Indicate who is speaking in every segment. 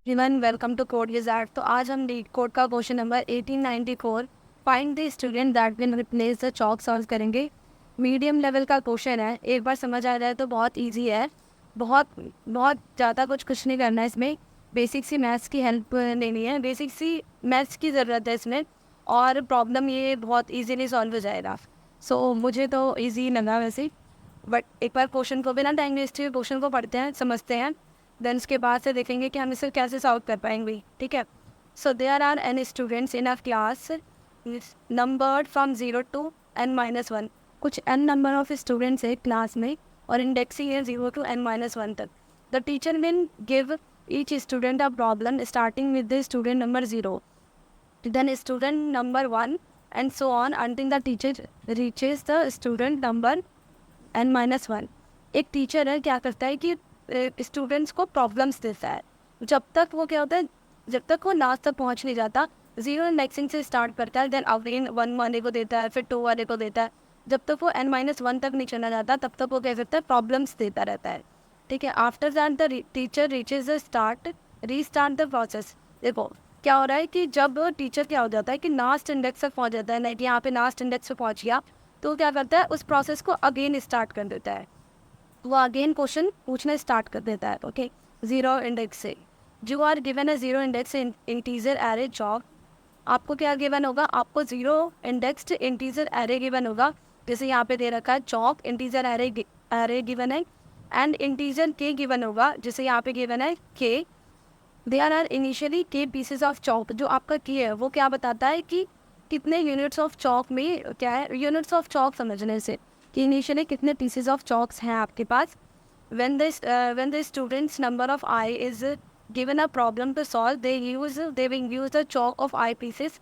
Speaker 1: Everyone welcome to Code Wizard. तो आज हम लीड कोड का question number 1894 find the student that will replace the chalk solve करेंगे। Medium level का question है, एक बार समझ आ जाए तो बहुत इजी है। बहुत बहुत ज़्यादा कुछ नहीं करना है इसमें। बेसिक सी मैथ्स की हेल्प लेनी है, बेसिक सी मैथ्स की ज़रूरत है इसमें, और प्रॉब्लम ये बहुत ईजीली सॉल्व हो जाएगा। मुझे तो ईजी लगा वैसे, बट एक बार क्वेश्चन को बिना टाइम वेस्ट हुए क्वेश्चन को पढ़ते हैं, समझते हैं, देन उसके बाद से देखेंगे कि हम इसे कैसे सॉल्व कर पाएंगे। ठीक है। So there are n students in a class numbered from 0 to n-1। कुछ n नंबर ऑफ स्टूडेंट्स है क्लास में और इंडेक्सिंग है 0 to n-1 तक। The teacher will give each student a problem starting with the student number 0, then student number 1, and so on until the teacher reaches the student number n-1। एक teacher है, क्या करता है कि students को problems देता है। जब तक वो क्या होता है, जब तक वो लास्ट तक पहुंच नहीं जाता, जीरो इंडेक्सिंग से स्टार्ट करता है, देन अगेन 1 वाले को देता है, फिर 2 वाले को देता है। जब तक वो n-1 तक नहीं चला जाता तब तक वो क्या करता है, प्रॉब्लम्स देता रहता है। ठीक है। After that the teacher reaches the start restart the process. देखो क्या हो रहा है कि जब टीचर क्या हो जाता है कि लास्ट इंडेक्स तक पहुंच जाता है, लाइक यहाँ पे लास्ट इंडेक्स पे पहुंच गया, तो क्या करता है, उस प्रोसेस को अगेन स्टार्ट कर देता है। वो अगेन क्वेश्चन पूछना स्टार्ट कर देता है। ओके, जीरो इंडेक्स से। You are given a zero index integer array chalk. आपको क्या गिवन होगा, आपको zero indexed integer array given होगा। जैसे यहाँ पे दे रखा है चॉक इंटीजर एरे गिवन है, एंड इंटीजर के गिवन होगा, जैसे यहाँ पे गिवन है k. There are initially k pieces of chalk. जो आपका की है वो क्या बताता है कि कितने यूनिट्स ऑफ चॉक में क्या है, यूनिट्स ऑफ चॉक समझने से कि इनिशियली कितने पीसेज ऑफ चॉक्स हैं आपके पास। when the students number of I is given a problem to solve, they will use the chalk of I pieces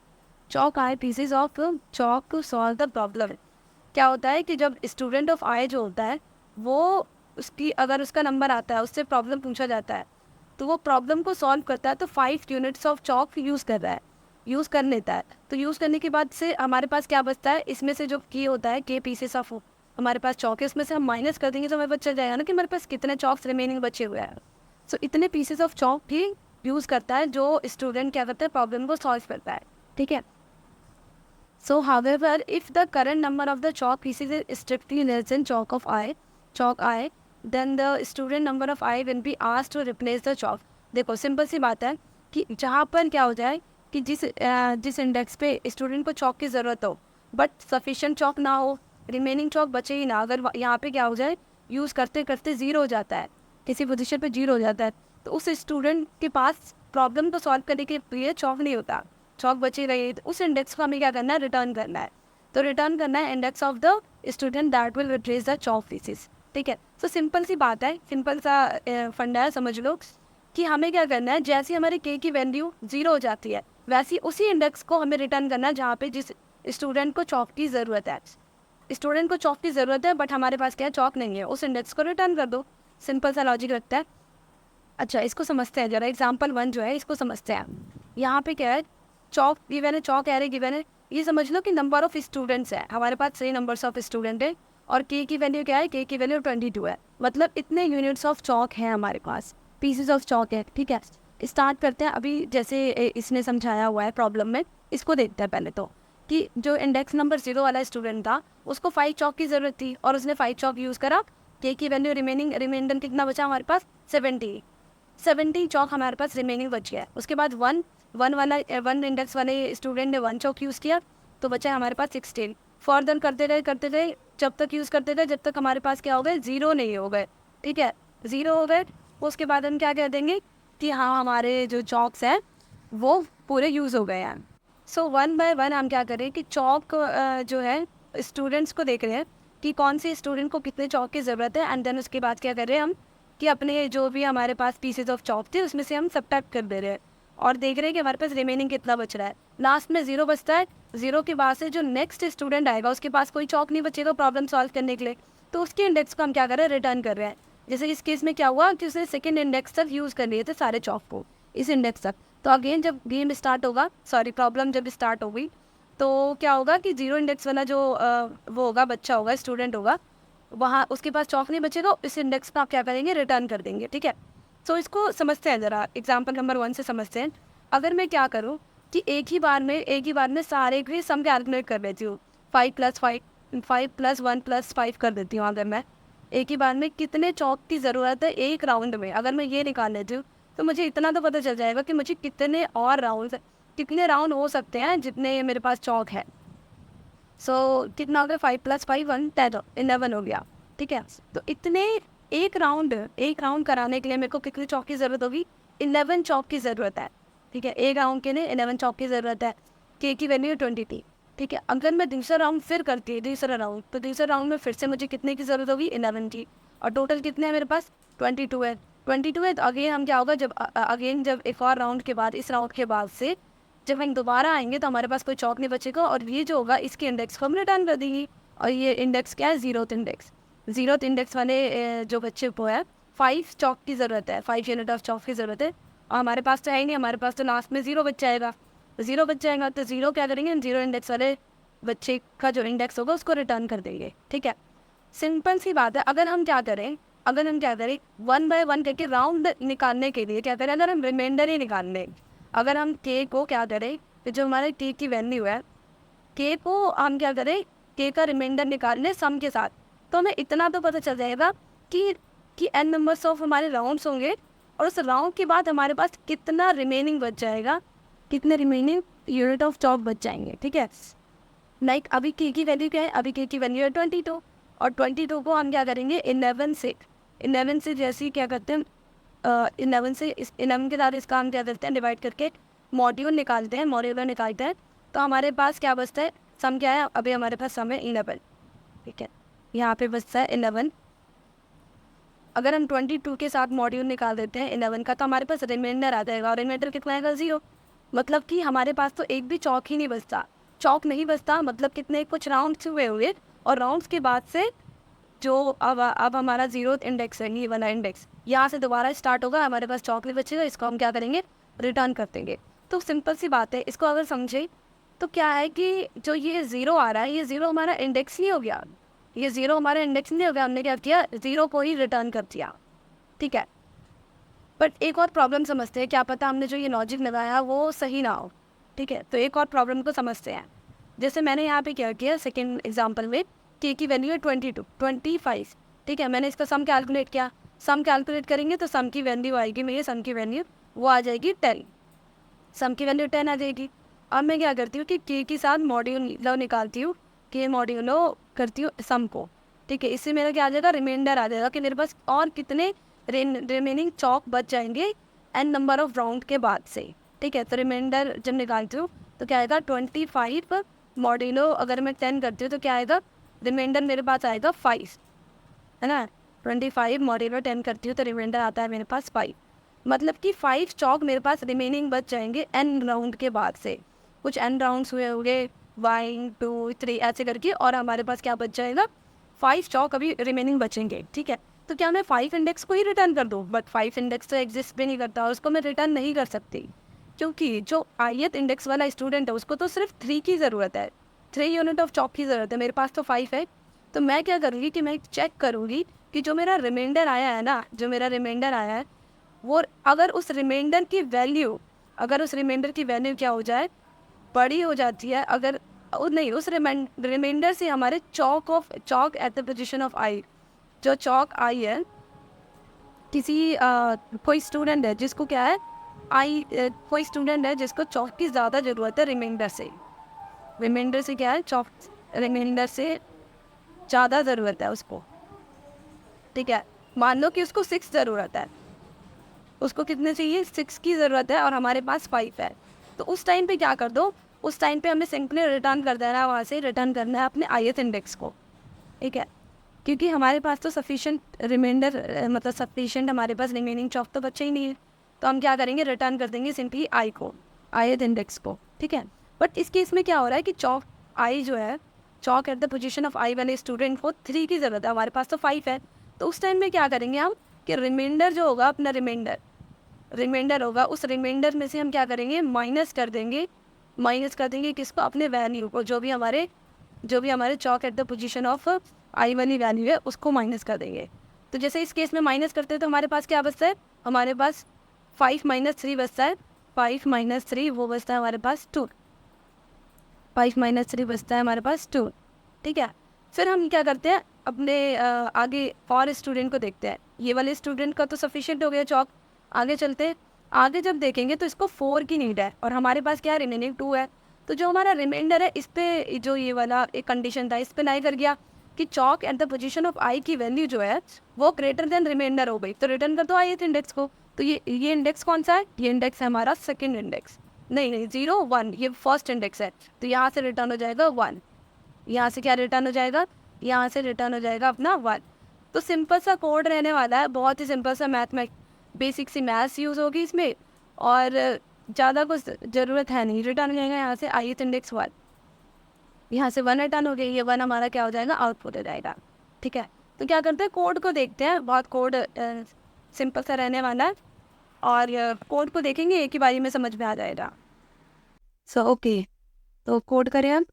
Speaker 1: of chalk to solve the problem। क्या होता है कि जब स्टूडेंट ऑफ आई जो होता है, वो उसकी अगर उसका नंबर आता है, उससे प्रॉब्लम पूछा जाता है, तो वो प्रॉब्लम को सॉल्व करता है, तो 5 यूनिट्स ऑफ चॉक यूज़ कर रहा है, यूज़ कर लेता है। तो यूज़ करने के बाद से हमारे पास क्या बचता है, इसमें से जो की होता है के पीसेस ऑफ हमारे पास चौक है, उसमें से हम माइनस कर देंगे तो हमें पता चल जाएगा ना कि हमारे पास कितने चॉक्स रिमेनिंग बचे हुए हैं। सो इतने पीसेस ऑफ चॉक भी यूज़ करता है जो स्टूडेंट क्या करता है, प्रॉब्लम को सॉल्व करता है। ठीक है। So however if the current number of the chalk pieces is strictly less than chalk i then the student number of i will be asked to replace the chalk. देखो simple सी बात है कि जहाँ पर क्या हो जाए कि जिस इंडेक्स पे स्टूडेंट को चॉक की ज़रूरत हो बट सफिशिएंट चॉक ना हो, रिमेनिंग चॉक बचे ही ना, अगर यहाँ पे क्या हो जाए, यूज़ करते करते ज़ीरो हो जाता है, किसी पोजीशन पे जीरो हो जाता है, तो उस स्टूडेंट के पास प्रॉब्लम को सॉल्व करने के लिए चॉक नहीं होता, चॉक बचे रहे, तो उस इंडेक्स को हमें क्या करना है, रिटर्न करना है। तो रिटर्न करना है index of the student that will replace the chalk pieces. ठीक है। तो सिंपल सी बात है, सिंपल सा फंडा है, समझ लो कि हमें क्या करना है, जैसे हमारे के की वैल्यू जीरो हो जाती है, वैसे उसी इंडेक्स को हमें रिटर्न करना है जहाँ पे जिस स्टूडेंट को चॉक की ज़रूरत है। स्टूडेंट को चॉक की ज़रूरत है बट हमारे पास क्या है, चॉक नहीं है, उस इंडेक्स को रिटर्न कर दो। सिंपल सा लॉजिक रखता है। अच्छा, इसको समझते हैं जरा, एग्जाम्पल 1 जो है इसको समझते हैं। यहाँ पे क्या है, चॉक गिवन है, चॉक एरे गिवन है। ये समझ लो कि नंबर ऑफ स्टूडेंट्स है, हमारे पास 3 नंबर्स ऑफ स्टूडेंट है, और के की वैल्यू क्या है, के की वैल्यू 22 है। मतलब इतने यूनिट्स ऑफ चॉक हैं हमारे पास, पीसेज ऑफ चॉक है। ठीक है। स्टार्ट करते हैं अभी, जैसे इसने समझाया हुआ है प्रॉब्लम में, इसको देखते हैं पहले तो, कि जो इंडेक्स नंबर 0 वाला स्टूडेंट था उसको 5 चॉक की ज़रूरत थी और उसने 5 चॉक यूज़ करा। के की वैल्यू रिमाइंडर कितना बचा हमारे पास, 70 चॉक हमारे पास रिमेनिंग बच गया है। उसके बाद वन इंडेक्स वाले स्टूडेंट ने 1 चॉक यूज़ किया, तो बचा है हमारे पास 16। फॉर्दर करते रहे जब तक यूज़ करते रहे जब तक हमारे पास क्या हो गए, ज़ीरो नहीं हो गए। ठीक है, ज़ीरो हो गए, उसके बाद हम क्या कह देंगे कि हाँ हमारे जो चॉक्स हैं वो पूरे यूज़ हो गए हैं। सो 1 बाय 1 हम क्या करें कि चॉक जो है स्टूडेंट्स को देख रहे हैं कि कौन से स्टूडेंट को कितने चॉक की ज़रूरत है, एंड देन उसके बाद क्या कर रहे हैं हम कि अपने जो भी हमारे पास पीसेज ऑफ चॉक थे उसमें से हम सब्ट्रैक्ट कर दे रहे हैं और देख रहे हैं कि हमारे पास रिमेनिंग कितना बच रहा है। लास्ट में 0 बचता है, 0 के बाद से जो नेक्स्ट स्टूडेंट आएगा उसके पास कोई चॉक नहीं बचेगा प्रॉब्लम सॉल्व करने के लिए, तो उसके इंडेक्स को हम क्या कर रहे हैं, रिटर्न कर रहे हैं। जैसे इस केस में क्या हुआ कि उसने सेकेंड इंडेक्स तक यूज़ कर लिए थे सारे चॉक को, इस इंडेक्स तक। तो अगेन जब गेम स्टार्ट होगा, सॉरी प्रॉब्लम जब स्टार्ट होगी, तो क्या होगा कि 0 इंडेक्स वाला जो वो होगा, बच्चा होगा, स्टूडेंट होगा, वहाँ उसके पास चॉक नहीं बचेगा, इस इंडेक्स पर आप क्या करेंगे, रिटर्न कर देंगे। ठीक है। सो इसको समझते हैं ज़रा, एग्जाम्पल नंबर 1 से समझते हैं। अगर मैं क्या करूँ कि एक ही बार में सारे के सम कैलकुलेट कर लेती हूँ, 5 + 1 + 5 कर देती हूँ। अगर मैं एक ही बार में कितने चौक की ज़रूरत है एक राउंड में, अगर मैं ये निकाल लेती हूँ तो मुझे इतना तो पता चल जाएगा कि मुझे कितने राउंड हो सकते हैं जितने मेरे पास चौक है। सो कितना हो गया, 5 + 5 1 10 11 हो गया। ठीक है, तो इतने एक राउंड कराने के लिए मेरे को कितने चौक की ज़रूरत होगी, 11 चौक की ज़रूरत है। ठीक है, एक राउंड के लिए 11 चौक की ज़रूरत है। के की वैल्यू 20 थी। ठीक है, अगर मैं दूसरा राउंड फिर करती है दूसरा राउंड, तो दूसरे राउंड में फिर से मुझे कितने की ज़रूरत होगी, 11 की। और टोटल कितने हैं मेरे पास, 22 है। 22 है, तो अगेन हम क्या होगा, जब एक और राउंड के बाद, इस राउंड के बाद से जब हम दोबारा आएंगे तो हमारे पास कोई चौक नहीं बचेगा, और ये जो होगा इसके इंडेक्स को हम रिटर्न कर देंगे। और ये इंडेक्स क्या है, ज़ीरोथ इंडेक्स वाले जो बच्चे को है 5 चौक की ज़रूरत है, 5 यूनिट ऑफ चौक की ज़रूरत है। और हमारे पास तो है ही नहीं, हमारे पास तो लास्ट में ज़ीरो बच जाएगा। तो ज़ीरो क्या करेंगे, हम ज़ीरो इंडेक्स वाले बच्चे का जो इंडेक्स होगा उसको रिटर्न कर देंगे। ठीक है, सिंपल सी बात है। अगर हम क्या करें 1 बाय 1 करके राउंड निकालने के लिए क्या करें, अगर हम रिमाइंडर ही निकाल लें, अगर हम के को क्या करें, तो जो हमारे के की वैल्यू है, के को हम क्या करें, के का रिमाइंडर निकाल लें सम के साथ, तो हमें इतना तो पता चल जाएगा कि n नंबर्स ऑफ हमारे राउंड्स होंगे, और उस राउंड के बाद हमारे पास कितना रिमेनिंग बच जाएगा, कितने रिमेनिंग यूनिट ऑफ चॉक बच जाएंगे। ठीक है, लाइक अभी के की वैल्यू क्या है, अभी के की वैल्यू है 22, और 22 को हम क्या करेंगे 11 से जैसे ही क्या करते हैं, 11 से इस 11 के साथ इसका हम क्या करते हैं, डिवाइड करके मॉड्यूल निकालते हैं। तो हमारे पास क्या बचता है, सम क्या है, अभी हमारे पास सम है 11। ठीक है, यहाँ पे बचता है 11। अगर हम 22 के साथ मॉड्यूल निकाल देते हैं 11 का, तो हमारे पास रिमाइंडर आ जाएगा, और रिमाइंडर कितना आएगा, 0। मतलब कि हमारे पास तो एक भी चौक ही नहीं बचता। चौक नहीं बचता मतलब कितने, कुछ राउंड्स हुए, और राउंड्स के बाद से जो अब हमारा ज़ीरो इंडेक्स है, ये वाला इंडेक्स यहाँ से दोबारा स्टार्ट होगा, हमारे पास चौक नहीं बचेगा, इसको हम क्या करेंगे, रिटर्न कर देंगे। तो सिंपल सी बात है, इसको अगर समझे तो क्या है कि जो ये ज़ीरो आ रहा है, ये ज़ीरो हमारा इंडेक्स नहीं हो गया, ये ज़ीरो हमारा इंडेक्स नहीं हो गया, हमने क्या किया, ज़ीरो को ही रिटर्न कर दिया। ठीक है, बट एक और प्रॉब्लम समझते हैं, क्या पता हमने जो ये लॉजिक लगाया वो सही ना हो। ठीक है, तो एक और प्रॉब्लम को समझते हैं। जैसे मैंने यहाँ पे क्या किया, सेकेंड एग्जाम्पल में के की वैल्यू है 25। ठीक है, मैंने इसका सम कैलकुलेट किया, सम कैलकुलेट करेंगे तो सम की वैल्यू आएगी, मेरी सम की वैल्यू वो आ जाएगी 10, सम की वैल्यू 10 आ जाएगी। अब मैं क्या करती हूँ कि के के साथ मॉड्यूलो निकालती हूँ, के मॉड्यूलो करती हूँ सम को। ठीक है, इससे मेरा क्या आ जाएगा, रिमाइंडर आ जाएगा कि मेरे पास और कितने रिमेनिंग चौक बच जाएंगे एन नंबर ऑफ राउंड के बाद से। ठीक है, तो रिमाइंडर जब निकालती हूँ तो क्या आएगा 25 मॉड्यूलो, अगर मैं 10 करती हूँ तो क्या आएगा, रिमाइंडर मेरे पास आएगा 5, है ना। 25 मॉड्यूलो 10 करती हूँ तो रिमाइंडर आता है मेरे पास 5। मतलब कि 5 चौक मेरे पास रिमेनिंग बच जाएंगे एन राउंड के बाद से। कुछ एन राउंड्स हुए होंगे 1 2 3 ऐसे करके, और हमारे पास क्या बच जाएगा, 5 चौक अभी रिमेनिंग बचेंगे। ठीक है, तो क्या मैं 5 इंडेक्स को ही रिटर्न कर दूँ, बट 5 इंडेक्स तो एग्जिस्ट भी नहीं करता, उसको मैं रिटर्न नहीं कर सकती, क्योंकि जो ith इंडेक्स वाला स्टूडेंट है उसको तो सिर्फ 3 की ज़रूरत है, 3 यूनिट ऑफ चौक की ज़रूरत है, मेरे पास तो 5 है। तो मैं क्या करूँगी कि मैं चेक करूँगी कि जो मेरा रिमाइंडर आया है ना, जो मेरा रिमाइंडर आया है वो, अगर उस रिमाइंडर की वैल्यू क्या हो जाए, बड़ी हो जाती है, अगर नहीं, उस रिमाइंडर से हमारे चौक एट द पोजिशन ऑफ आई, जो चौक आई है, किसी कोई स्टूडेंट है जिसको क्या है, कोई स्टूडेंट है जिसको चौक की ज़्यादा ज़रूरत है, रिमाइंडर से क्या है, चौक रिमाइंडर से ज़्यादा ज़रूरत है उसको। ठीक है, मान लो कि उसको 6 ज़रूरत है, उसको कितने चाहिए, 6 की ज़रूरत है, और हमारे पास 5 है। तो उस टाइम पे क्या कर दो, उस टाइम पे हमें सिंपली रिटर्न कर देना है, वहाँ से रिटर्न करना है अपने ith इंडेक्स को। ठीक है, क्योंकि हमारे पास तो सफिशेंट रिमाइंडर, मतलब सफिशेंट हमारे पास रिमेनिंग चौक तो बच्चे ही नहीं है, तो हम क्या करेंगे, रिटर्न कर देंगे सिंपली आई को, ith इंडेक्स को। ठीक है, बट इस केस में क्या हो रहा है कि चौक आई जो है, चौक एट द पोजीशन ऑफ आई वाले स्टूडेंट को 3 की ज़रूरत है, हमारे पास तो 5 है। तो उस टाइम में क्या करेंगे हम कि रिमाइंडर जो होगा, अपना रिमाइंडर होगा, उस रिमाइंडर में से हम क्या करेंगे, माइनस कर देंगे किसको, अपने वैल्यू को, जो भी हमारे चौक eight the position of I वाली वैल्यू है उसको माइनस कर देंगे। तो जैसे इस केस में माइनस करते हैं तो हमारे पास क्या बचता है, हमारे पास 5 माइनस 3 बचता है, 5 माइनस 3 वो बचता है हमारे पास 2, 5 माइनस 3 बचता है हमारे पास 2, ठीक है। फिर हम क्या करते हैं, अपने आगे और स्टूडेंट को देखते हैं। ये वाले स्टूडेंट का तो सफिशिएंट हो गया चौक, आगे चलते हैं। आगे जब देखेंगे तो इसको 4 की नीड है और हमारे पास क्या है, रिमेनिंग 2 है। तो जो हमारा रिमाइंडर है इस पे, जो ये वाला एक कंडीशन था इस पे नहीं कर गया कि चौक eight the position of I की वैल्यू जो है वो ग्रेटर देन रिमाइंडर हो गई, तो रिटर्न कर दो आई इंडेक्स को। तो ये इंडेक्स कौन सा है, ये इंडेक्स है हमारा सेकेंड इंडेक्स, नहीं 0 1, ये फर्स्ट इंडेक्स है। तो यहाँ से रिटर्न हो जाएगा 1, यहाँ से क्या रिटर्न हो जाएगा, यहाँ से रिटर्न हो जाएगा अपना 1। तो सिंपल सा कोड रहने वाला है, बहुत ही सिंपल सा मैथ में बेसिक सी मैथ्स यूज़ होगी इसमें, और ज़्यादा कुछ ज़रूरत है नहीं। रिटर्न हो जाएगा यहाँ से ith इंडेक्स 1, यहाँ से 1 रिटर्न हो गई, ये 1 हमारा क्या हो जाएगा, आउटपुट हो जाएगा, ठीक है। तो क्या करते हैं, कोड को देखते हैं, बहुत कोड सिंपल सा रहने वाला है, और कोड को देखेंगे एक ही बारी में समझ में आ जाएगा। सो ओके, तो कोड करें हम।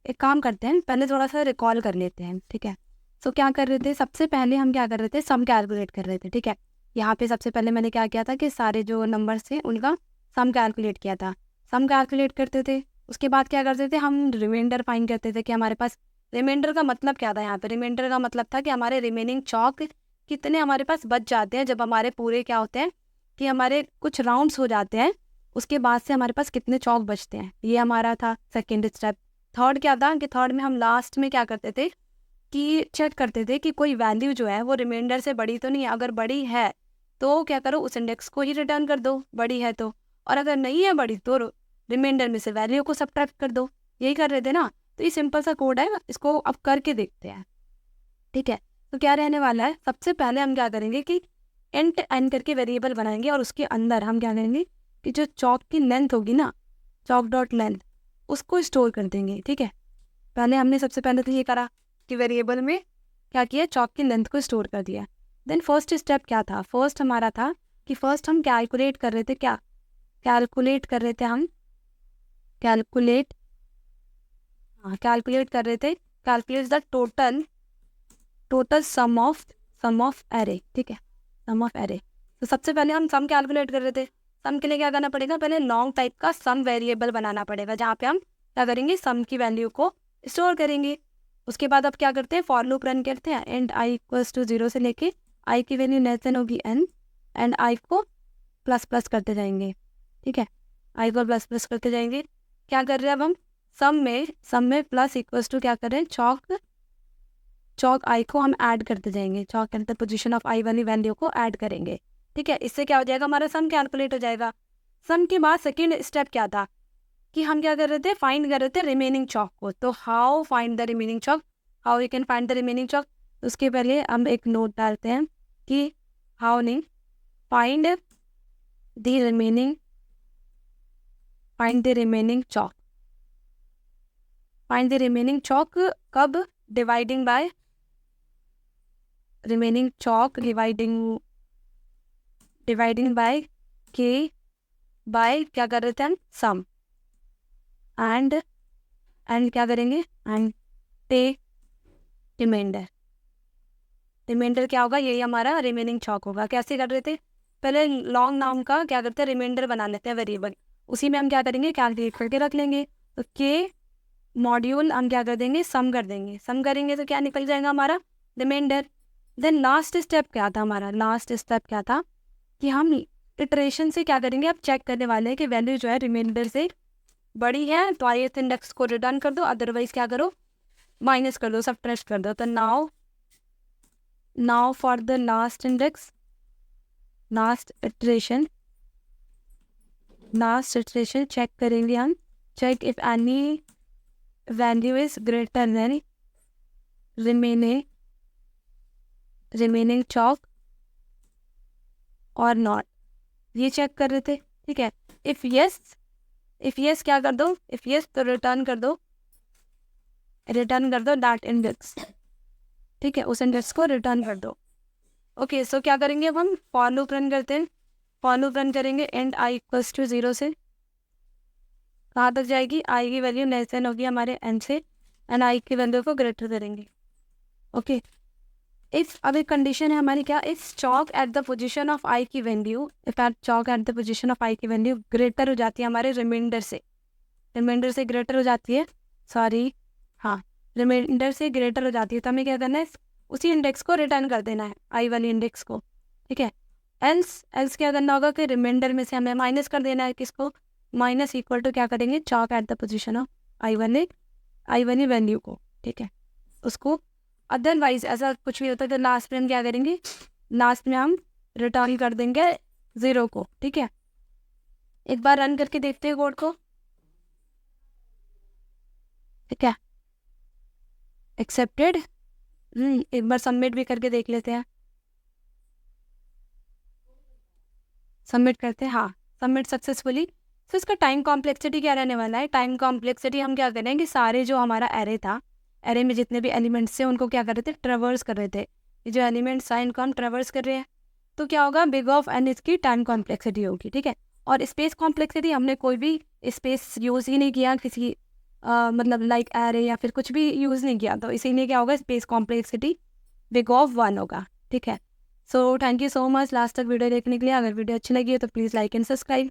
Speaker 1: एक काम करते हैं, पहले थोड़ा सा रिकॉल कर लेते हैं, ठीक है। सो क्या कर रहे थे, सबसे पहले हम क्या कर रहे थे, सम कैलकुलेट कर रहे थे, ठीक है। यहाँ पे सबसे पहले मैंने क्या किया था कि सारे जो नंबर्स थे उनका सम कैलकुलेट किया था। सम कैलकुलेट करते थे, उसके बाद क्या करते थे, हम रिमाइंडर फाइंड करते थे कि हमारे पास रिमाइंडर का मतलब क्या था। यहाँ पे रिमाइंडर का मतलब था कि हमारे रिमेनिंग चौक कितने हमारे पास बच जाते हैं, जब हमारे पूरे क्या होते हैं कि हमारे कुछ राउंड्स हो जाते हैं, उसके बाद से हमारे पास कितने चौक बचते हैं, ये हमारा था सेकेंड स्टेप। थर्ड क्या था कि थर्ड में हम लास्ट में क्या करते थे कि चेक करते थे कि कोई वैल्यू जो है वो रिमाइंडर से बड़ी तो नहीं है, अगर बड़ी है तो क्या करो, उस इंडेक्स को ही रिटर्न कर दो, बड़ी है तो, और अगर नहीं है बड़ी तो रिमाइंडर में से वैल्यू को सब्ट्रैक्ट कर दो। यही कर रहे थे ना। तो ये सिंपल सा कोड है, इसको अब करके देखते हैं, ठीक है। तो क्या रहने वाला है, सबसे पहले हम क्या करेंगे कि इंट एन करके वेरिएबल बनाएंगे, और उसके अंदर हम क्या करेंगे कि जो चौक की लेंथ होगी ना, चौक डॉट लेंथ, उसको स्टोर कर देंगे, ठीक है। पहले हमने सबसे पहले तो ये करा कि वेरिएबल में क्या किया, चौक की लेंथ को स्टोर कर दिया। देन फर्स्ट स्टेप क्या था, फर्स्ट हमारा था कि फर्स्ट हम कैलकुलेट कर रहे थे, क्या कैलकुलेट कर रहे थे हम, कैलकुलेट कर रहे थे, calculate the total sum of array, ठीक है, सम ऑफ एरे। तो सबसे पहले हम सम कैलकुलेट कर रहे थे। सम के लिए क्या करना पड़ेगा, पहले लॉन्ग टाइप का सम वेरिएबल बनाना पड़ेगा, जहाँ पे हम क्या करेंगे, सम की वैल्यू को स्टोर करेंगे। उसके बाद अब क्या करते हैं, फॉर लूप रन करते हैं, एंड आई इक्वल्स टू 0 से लेके आई की वैल्यू लेस देन होगी n, एंड आई को प्लस प्लस करते जाएंगे, ठीक है, आई को प्लस प्लस करते जाएंगे। क्या कर रहे हैं अब हम, सम में प्लस इक्वल्स टू क्या कर रहे हैं, चौक आई को हम ऐड करते जाएंगे, चौक eight the position of I वाली वैल्यू को ऐड करेंगे, ठीक है। इससे क्या हो जाएगा, हमारा सम कैलकुलेट हो जाएगा। सम के बाद सेकेंड स्टेप क्या था कि हम क्या कर रहे थे, फाइंड कर रहे थे रिमेनिंग चौक को। तो how find the remaining chalk, how you can find the remaining chalk. उसके पहले हम एक नोट डालते हैं कि हाउ नहीं, find the remaining chalk, find the remaining chalk कब, dividing by remaining chalk, dividing by K, by क्या कर रहे थे हम, सम, एंड क्या करेंगे, एंड टेक रिमाइंडर क्या होगा, यही हमारा रिमेनिंग चौक होगा। कैसे कर रहे थे, पहले लॉन्ग नाम का क्या करते हैं, रिमाइंडर बना लेते हैं वेरिएबल, उसी में हम क्या करेंगे, कैलकुलेट करके रख लेंगे। तो के मॉड्यूल हम क्या कर देंगे, सम कर देंगे, सम करेंगे तो क्या निकल जाएगा हमारा, रिमाइंडर। देन लास्ट स्टेप क्या था हमारा, लास्ट स्टेप क्या था कि हम इटरेशन से क्या करेंगे, अब चेक करने वाले हैं कि वैल्यू जो है रिमाइंडर से बड़ी है तो ith इंडेक्स को रिटर्न कर दो, अदरवाइज क्या करो, माइनस कर दो, सब्ट्रैक्ट कर दो। तो now for the last index, last iteration check करेंगे हम, check if any value is greater than remaining chalk और नॉट, ये चेक कर रहे थे, ठीक है। इफ यस क्या कर दो, इफ यस तो रिटर्न कर दो दैट इंडेक्स, ठीक है, उस इंडेक्स को रिटर्न कर दो। ओके, सो क्या करेंगे अब हम, फॉर लूप रन करते हैं, फॉर लूप रन करेंगे, एंड आई इक्वल्स टू 0 से कहाँ तक जाएगी, आई की वैल्यू लेस देन होगी हमारे n से, एंड आई की वैल्यू को ग्रेटर करेंगे। ओके, इफ अब एक कंडीशन है हमारी क्या, if chalk at the position of I की value, if chalk at the position of I की वैल्यू ग्रेटर हो जाती है हमारे रिमाइंडर से ग्रेटर हो जाती है, सॉरी हाँ, रिमाइंडर से ग्रेटर हो जाती है, तो हमें क्या करना है, उसी इंडेक्स को रिटर्न कर देना है, आई वाली इंडेक्स को, ठीक है। एल्स क्या करना होगा कि रिमाइंडर में से हमें माइनस कर देना है, किसको, माइनस इक्वल टू क्या करेंगे, chalk at the position of I वाली वैल्यू को, ठीक है, उसको। अदरवाइज ऐसा कुछ भी होता है तो लास्ट में हम क्या करेंगे, लास्ट में हम रिटर्न कर देंगे 0 को, ठीक है। एक बार रन करके देखते हैं कोड को, ठीक है, एक्सेप्टेड। एक बार सबमिट भी करके देख लेते हैं, सबमिट करते हैं, हाँ सबमिट सक्सेसफुली। तो इसका टाइम कॉम्प्लेक्सिटी क्या रहने वाला है, टाइम कॉम्प्लेक्सिटी हम क्या करेंगे, सारे जो हमारा एरे था, एरे में जितने भी एलिमेंट्स थे उनको क्या कर रहे थे, ट्रेवर्स कर रहे थे, ये जो एलिमेंट्स हैं इनको हम ट्रेवर्स कर रहे हैं, तो क्या होगा, बिग ऑफ एन इसकी टाइम कॉम्प्लेक्सिटी होगी, ठीक है। और स्पेस कॉम्प्लेक्सिटी हमने कोई भी स्पेस यूज़ ही नहीं किया किसी मतलब लाइक एरे या फिर कुछ भी यूज़ नहीं किया, तो इसीलिए क्या होगा, स्पेस कॉम्प्लेक्सिटी बिग ऑफ 1 होगा, ठीक है। So thank you so much last तक वीडियो देखने के लिए। अगर वीडियो अच्छी लगी हो तो प्लीज़ लाइक एंड सब्सक्राइब।